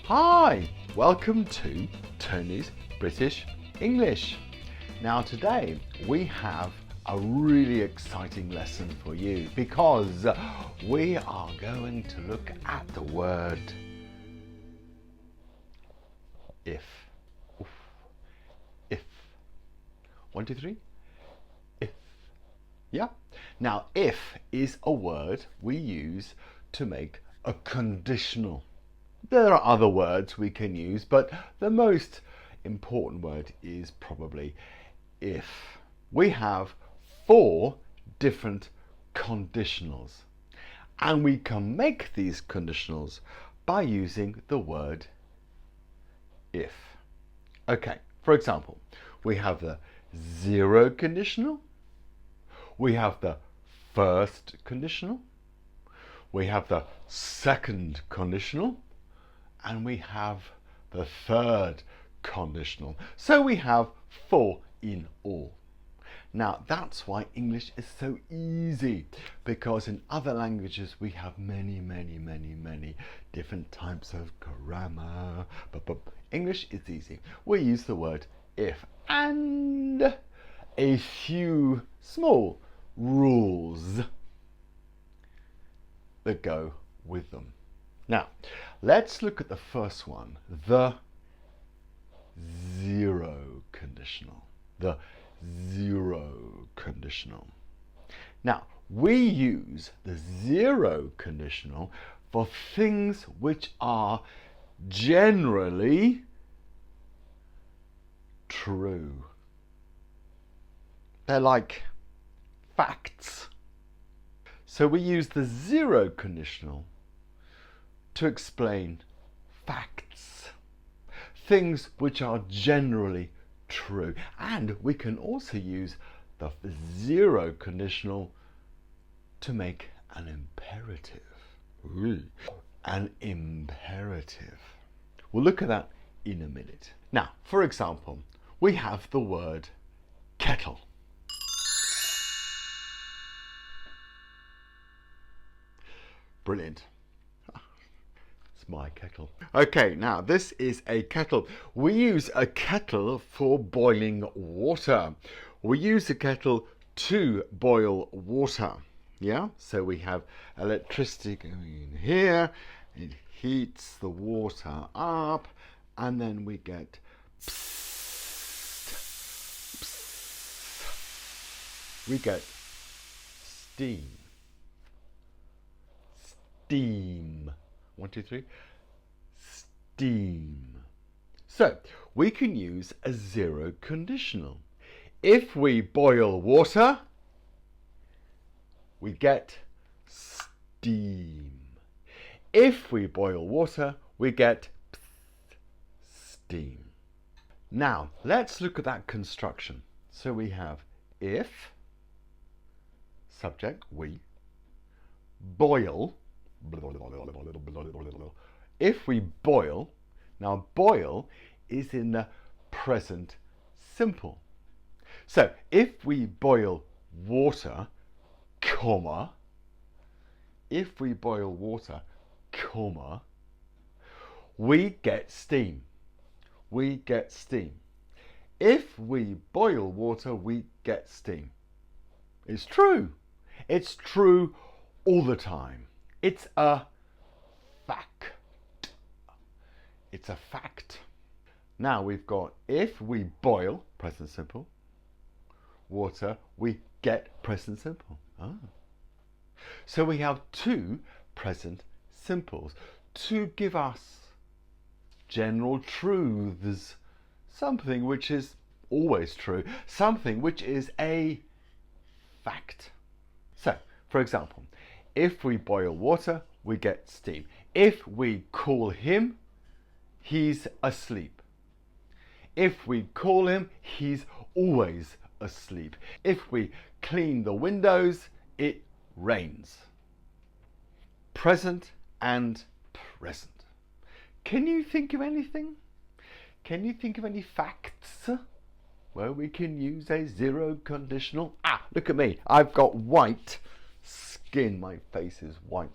Hi, welcome to Tony's British English. Now today we have a really exciting lesson for you because we are going to look at the word if. Oof. If. 1, 2, 3. If. Yeah. Now if is a word we use to make a conditional. There are other words we can use, but the most important word is probably if. We have 4 different conditionals, and we can make these conditionals by using the word if. Okay, for example, we have the 0 conditional, we have the first conditional, we have the second conditional, and we have the third conditional. So we have 4 in all. Now that's why English is so easy, because in other languages we have many different types of grammar. But English is easy. We use the word if and a few small rules that go with them. Now, let's look at the first one, the 0 conditional. The 0 conditional. Now, we use the 0 conditional for things which are generally true. They're like facts. So we use the 0 conditional to explain facts, things which are generally true. And we can also use the 0 conditional to make an imperative. Ooh. An imperative. We'll look at that in a minute. Now, for example, we have the word kettle. Brilliant. My kettle. Okay, now this is a kettle. We use a kettle for boiling water. We use a kettle to boil water. Yeah, so we have electricity going in here, it heats the water up, and then we get we get steam. Steam. 1, 2, 3. Steam. So we can use a 0 conditional. If we boil water, we get steam. If we boil water, we get steam. Now let's look at that construction. So we have if, subject, we, boil. If we boil, now boil is in the present simple. So if we boil water, comma, if we boil water, comma, we get steam. We get steam. If we boil water, we get steam. It's true. It's true all the time. It's a fact. It's a fact. Now we've got if we boil, present simple, water, we get present simple. Ah. So we have 2 present simples to give us general truths, something which is always true, something which is a fact. So, for example, if we boil water, we get steam. If we call him, he's asleep. If we call him, he's always asleep. If we clean the windows, it rains. Present and present. Can you think of anything? Can you think of any facts where we can use a 0 conditional? Ah, look at me. I've got white skin, my face is white.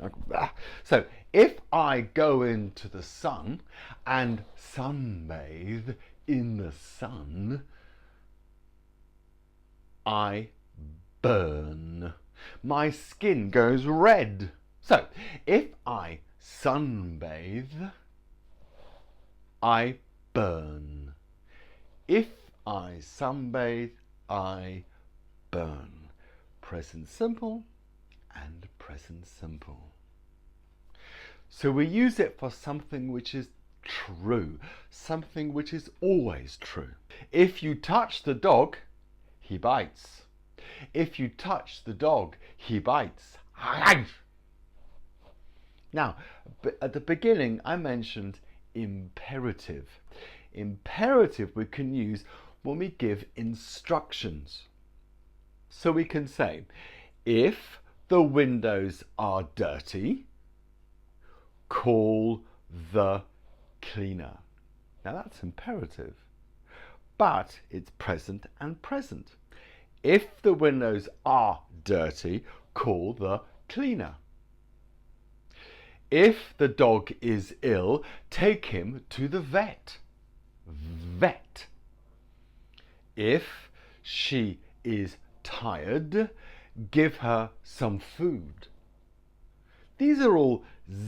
So if I go into the sun and sunbathe in the sun, I burn. My skin goes red. So if I sunbathe, I burn. If I sunbathe, I burn. Present simple and present simple. So we use it for something which is true, something which is always true. If you touch the dog, he bites. If you touch the dog, he bites. Now, at the beginning, I mentioned imperative. Imperative we can use when we give instructions. So we can say, if the windows are dirty, call the cleaner. Now that's imperative, but it's present and present. If the windows are dirty, call the cleaner. If the dog is ill, take him to the vet. Vet. If she is tired, give her some food. These are all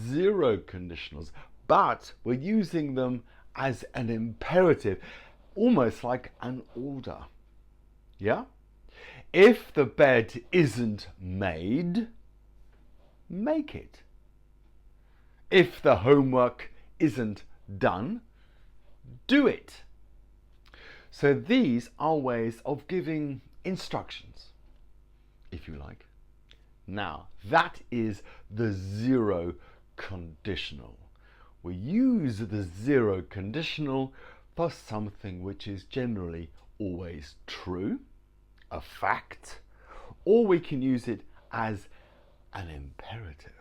zero conditionals, but we're using them as an imperative, almost like an order. Yeah? If the bed isn't made, make it. If the homework isn't done, do it. So these are ways of giving instructions, if you like. Now, that is the zero conditional. We use the zero conditional for something which is generally always true, a fact, or we can use it as an imperative,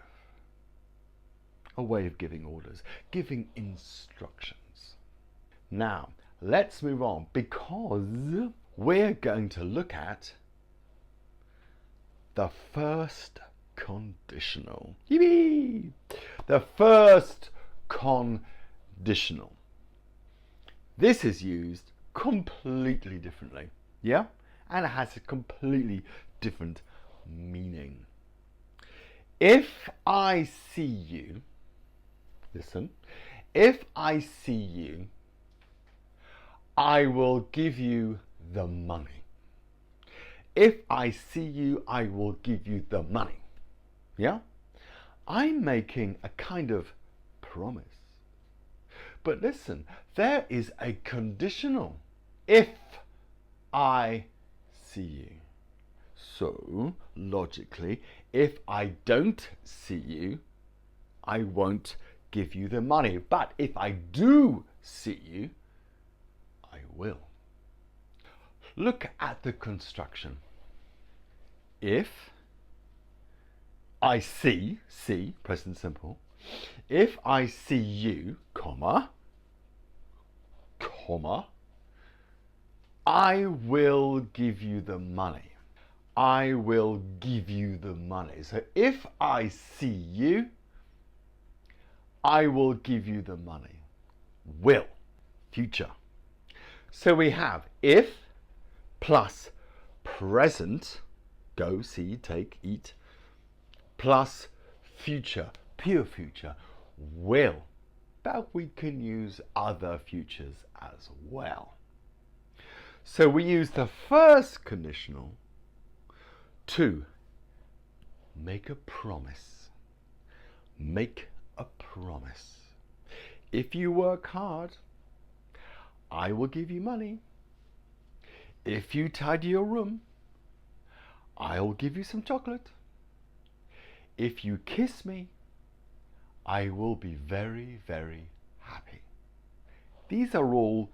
a way of giving orders, giving instructions. Now, let's move on, because we're going to look at the first conditional. Yippee! The first conditional. This is used completely differently, yeah? And it has a completely different meaning. If I see you, listen, if I see you, I will give you the money. If I see you, I will give you the money. Yeah? I'm making a kind of promise. But listen, there is a conditional. If I see you. So, logically, if I don't see you, I won't give you the money. But if I do see you, I will. Look at the construction. If I see, present simple. If I see you, comma, I will give you the money. I will give you the money. So if I see you, I will give you the money. Will, future. So we have if plus present, go, see, take, eat, plus future, pure future, will. But we can use other futures as well. So we use the first conditional to make a promise. Make a promise. If you work hard, I will give you money. If you tidy your room, I will give you some chocolate. If you kiss me, I will be very, very happy. These are all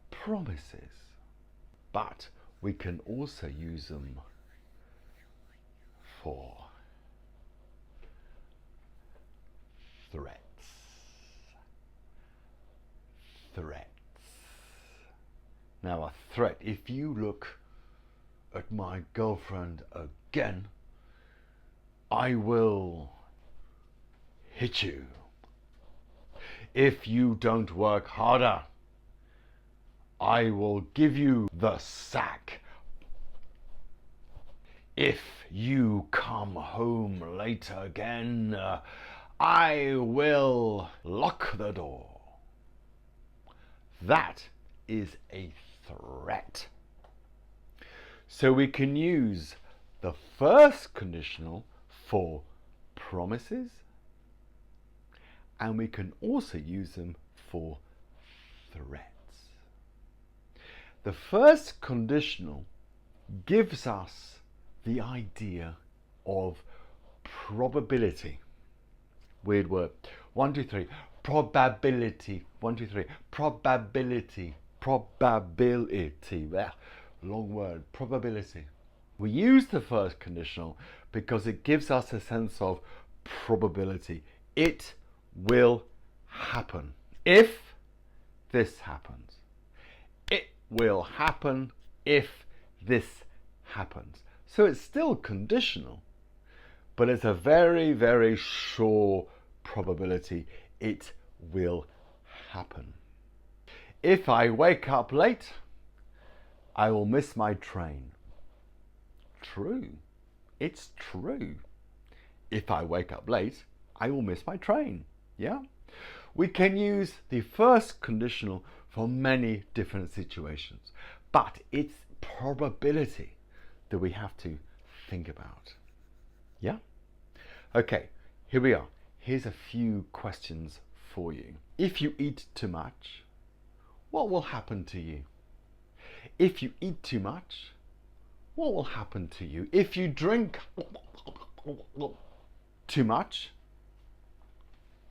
promises, but we can also use them for threats. Threats. Now, a threat, if you look at my girlfriend again, I will hit you. If you don't work harder, I will give you the sack. If you come home late again, I will lock the door. That is a threat. So we can use the first conditional for promises, and we can also use them for threats. The first conditional gives us the idea of probability. Weird word. 1, 2, 3. Probability. 1, 2, 3. Probability. Probability. Long word. Probability. We use the first conditional because it gives us a sense of probability. It will happen if this happens. It will happen if this happens. So it's still conditional, but it's a very, very sure probability. It will happen. If I wake up late, I will miss my train. True. It's true. If I wake up late, I will miss my train. Yeah? We can use the first conditional for many different situations, but it's probability that we have to think about. Yeah? Okay, here we are. Here's a few questions for you. If you eat too much, what will happen to you? If you eat too much, what will happen to you? If you drink too much,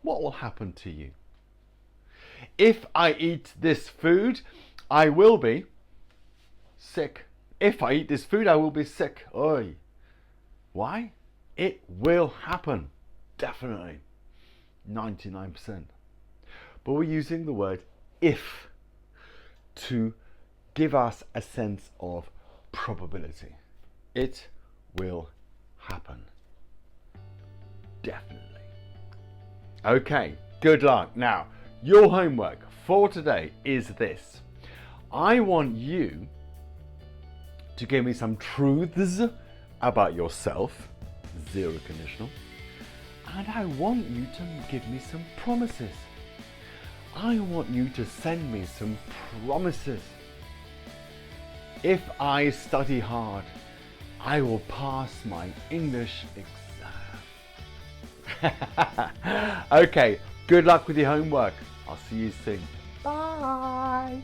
what will happen to you? If I eat this food, I will be sick. If I eat this food, I will be sick. Oi. Why? It will happen. Definitely. 99%. But we're using the word if to give us a sense of probability. It will happen. Definitely. Okay, good luck. Now, your homework for today is this. I want you to give me some truths about yourself, 0 conditional, and I want you to give me some promises. I want you to send me some promises. If I study hard, I will pass my English exam. Okay, good luck with your homework. I'll see you soon. Bye.